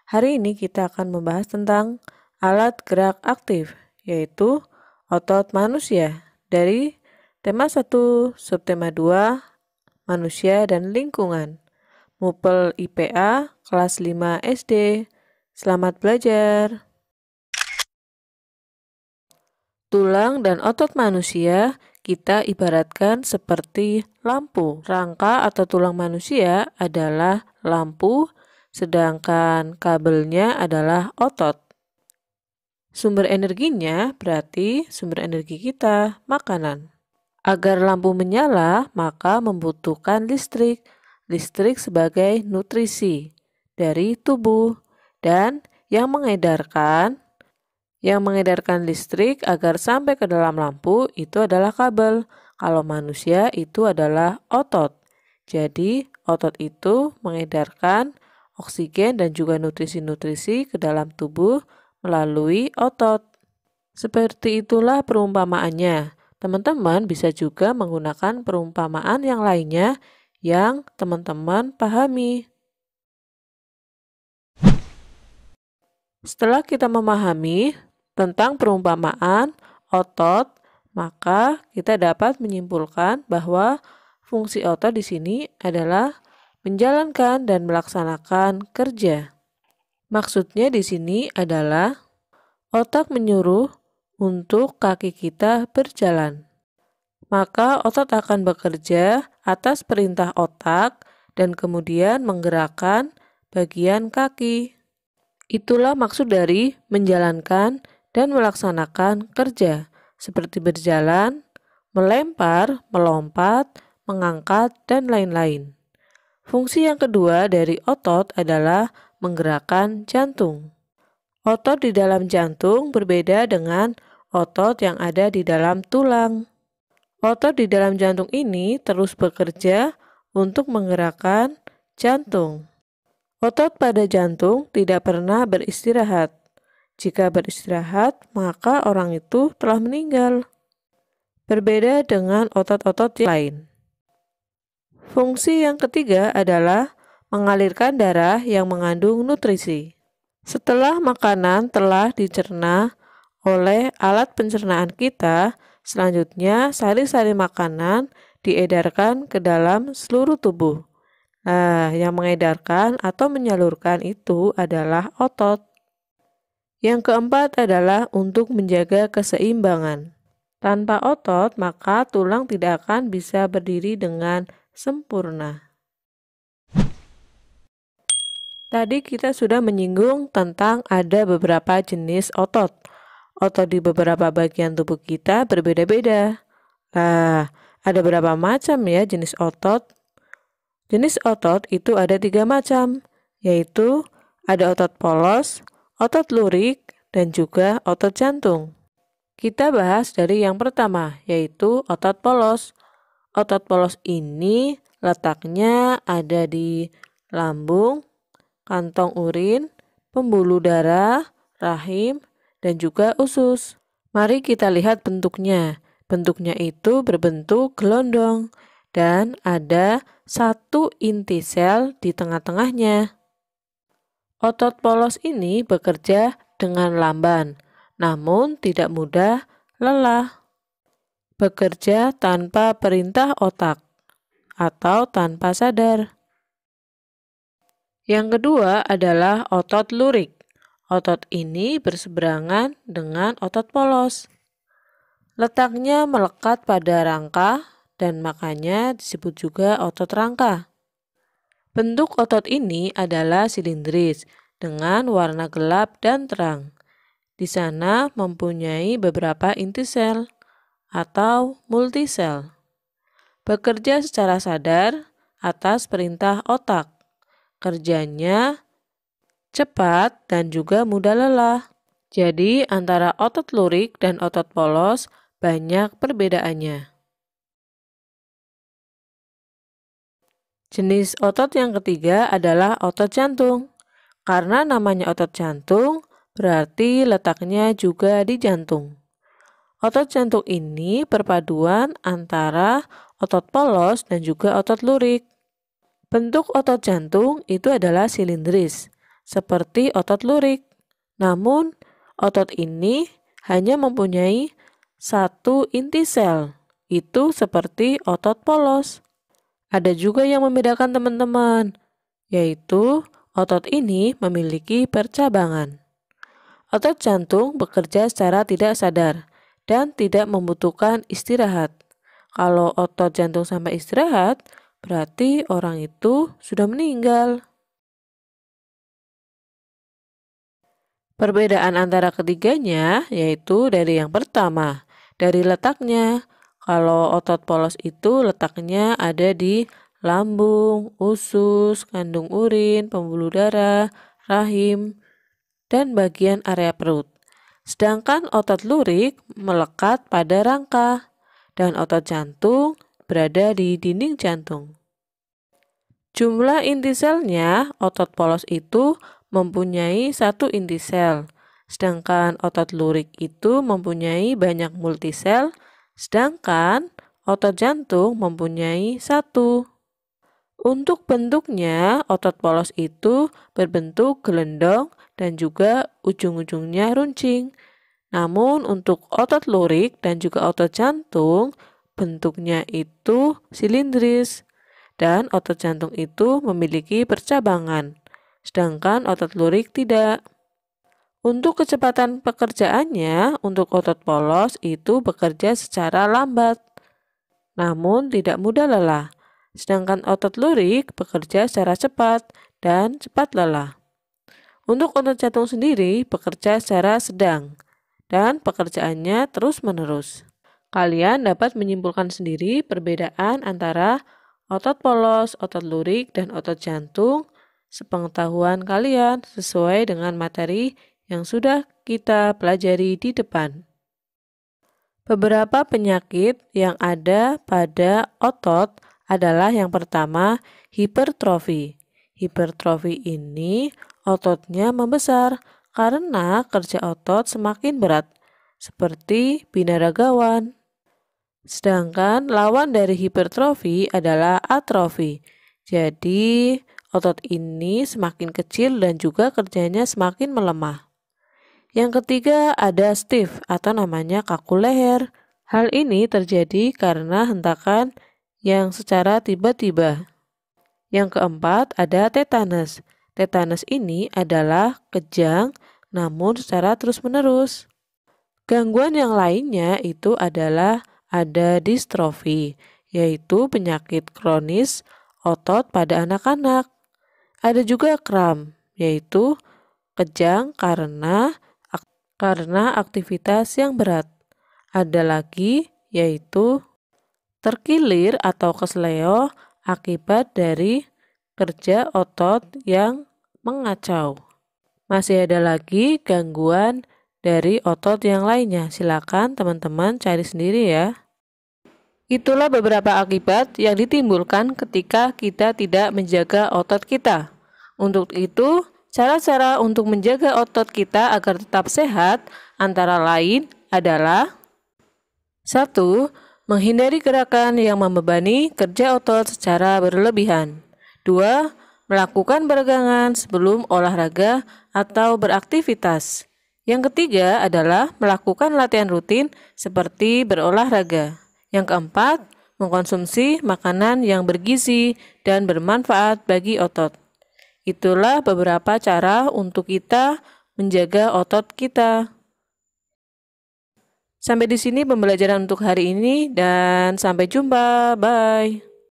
Hari ini kita akan membahas tentang alat gerak aktif, yaitu otot manusia dari tema 1, subtema 2, manusia dan lingkungan. Mupel IPA kelas 5 SD. Selamat belajar. Tulang dan otot manusia kita ibaratkan seperti lampu. Rangka atau tulang manusia adalah lampu, sedangkan kabelnya adalah otot. Sumber energinya berarti sumber energi kita, makanan. Agar lampu menyala, maka membutuhkan listrik. Listrik sebagai nutrisi dari tubuh dan yang mengedarkan listrik agar sampai ke dalam lampu itu adalah kabel. Kalau manusia itu adalah otot. Jadi otot itu mengedarkan oksigen dan juga nutrisi-nutrisi ke dalam tubuh melalui otot. Seperti itulah perumpamaannya. Teman-teman bisa juga menggunakan perumpamaan yang lainnya yang teman-teman pahami. Setelah kita memahami tentang perumpamaan otot, maka kita dapat menyimpulkan bahwa fungsi otot di sini adalah menjalankan dan melaksanakan kerja. Maksudnya di sini adalah otak menyuruh untuk kaki kita berjalan. Maka otot akan bekerja atas perintah otak dan kemudian menggerakkan bagian kaki. Itulah maksud dari menjalankan dan melaksanakan kerja, seperti berjalan, melempar, melompat, mengangkat, dan lain-lain. Fungsi yang kedua dari otot adalah menggerakkan jantung. Otot di dalam jantung berbeda dengan otot yang ada di dalam tulang. Otot di dalam jantung ini terus bekerja untuk menggerakkan jantung. Otot pada jantung tidak pernah beristirahat. Jika beristirahat, maka orang itu telah meninggal. Berbeda dengan otot-otot yang lain. Fungsi yang ketiga adalah mengalirkan darah yang mengandung nutrisi. Setelah makanan telah dicerna oleh alat pencernaan kita, selanjutnya sari-sari makanan diedarkan ke dalam seluruh tubuh. Nah, yang mengedarkan atau menyalurkan itu adalah otot. Yang keempat adalah untuk menjaga keseimbangan. Tanpa otot, maka tulang tidak akan bisa berdiri dengan sempurna. Tadi kita sudah menyinggung tentang ada beberapa jenis otot. Otot di beberapa bagian tubuh kita berbeda-beda. Nah, ada berapa macam ya jenis otot? Jenis otot itu ada 3 macam, yaitu ada otot polos, otot lurik, dan juga otot jantung. Kita bahas dari yang pertama, yaitu otot polos. Otot polos ini letaknya ada di lambung, kantong urin, pembuluh darah, rahim, dan juga usus. Mari kita lihat bentuknya. Bentuknya itu berbentuk gelondong dan ada satu inti sel di tengah-tengahnya. Otot polos ini bekerja dengan lamban, namun tidak mudah lelah. Bekerja tanpa perintah otak atau tanpa sadar. Yang kedua adalah otot lurik. Otot ini berseberangan dengan otot polos. Letaknya melekat pada rangka dan makanya disebut juga otot rangka. Bentuk otot ini adalah silindris dengan warna gelap dan terang. Di sana mempunyai beberapa inti sel atau multisel. Bekerja secara sadar atas perintah otak. Kerjanya cepat dan juga mudah lelah. Jadi antara otot lurik dan otot polos banyak perbedaannya. Jenis otot yang ketiga adalah otot jantung. Karena namanya otot jantung, berarti letaknya juga di jantung. Otot jantung ini perpaduan antara otot polos dan juga otot lurik. Bentuk otot jantung itu adalah silindris, seperti otot lurik. Namun, otot ini hanya mempunyai satu inti sel, itu seperti otot polos. Ada juga yang membedakan teman-teman, yaitu otot ini memiliki percabangan. Otot jantung bekerja secara tidak sadar dan tidak membutuhkan istirahat. Kalau otot jantung sampai istirahat, berarti orang itu sudah meninggal. Perbedaan antara ketiganya yaitu dari yang pertama, dari letaknya. Kalau otot polos itu letaknya ada di lambung, usus, kandung urin, pembuluh darah, rahim, dan bagian area perut. Sedangkan otot lurik melekat pada rangka dan otot jantung berada di dinding jantung. Jumlah inti selnya, otot polos itu mempunyai satu inti sel, sedangkan otot lurik itu mempunyai banyak multisel, sedangkan otot jantung mempunyai satu. Untuk bentuknya, otot polos itu berbentuk gelendong dan juga ujung-ujungnya runcing. Namun untuk otot lurik dan juga otot jantung, bentuknya itu silindris. Dan otot jantung itu memiliki percabangan, sedangkan otot lurik tidak. Untuk kecepatan pekerjaannya, untuk otot polos itu bekerja secara lambat, namun tidak mudah lelah. Sedangkan otot lurik bekerja secara cepat dan cepat lelah. Untuk otot jantung sendiri bekerja secara sedang dan pekerjaannya terus-menerus. Kalian dapat menyimpulkan sendiri perbedaan antara otot polos, otot lurik, dan otot jantung sepengetahuan kalian sesuai dengan materi yang sudah kita pelajari di depan. Beberapa penyakit yang ada pada otot adalah yang pertama, hipertrofi. Hipertrofi ini ototnya membesar karena kerja otot semakin berat, seperti binaragawan. Sedangkan lawan dari hipertrofi adalah atrofi. Jadi, otot ini semakin kecil dan juga kerjanya semakin melemah. Yang ketiga ada stiff atau namanya kaku leher. Hal ini terjadi karena hentakan yang secara tiba-tiba. Yang keempat ada tetanus. Tetanus ini adalah kejang namun secara terus-menerus. Gangguan yang lainnya itu adalah ada distrofi, yaitu penyakit kronis otot pada anak-anak. Ada juga kram, yaitu kejang karena aktivitas yang berat. Ada lagi yaitu terkilir atau kesleo akibat dari kerja otot yang mengacau. Masih ada lagi gangguan dari otot yang lainnya. Silakan teman-teman cari sendiri ya. Itulah beberapa akibat yang ditimbulkan ketika kita tidak menjaga otot kita. Untuk itu, cara-cara untuk menjaga otot kita agar tetap sehat antara lain adalah 1. Menghindari gerakan yang membebani kerja otot secara berlebihan. 2. Melakukan peregangan sebelum olahraga atau beraktivitas. Yang ketiga adalah melakukan latihan rutin seperti berolahraga. Yang keempat, mengkonsumsi makanan yang bergizi dan bermanfaat bagi otot. Itulah beberapa cara untuk kita menjaga otot kita. Sampai di sini pembelajaran untuk hari ini dan sampai jumpa. Bye.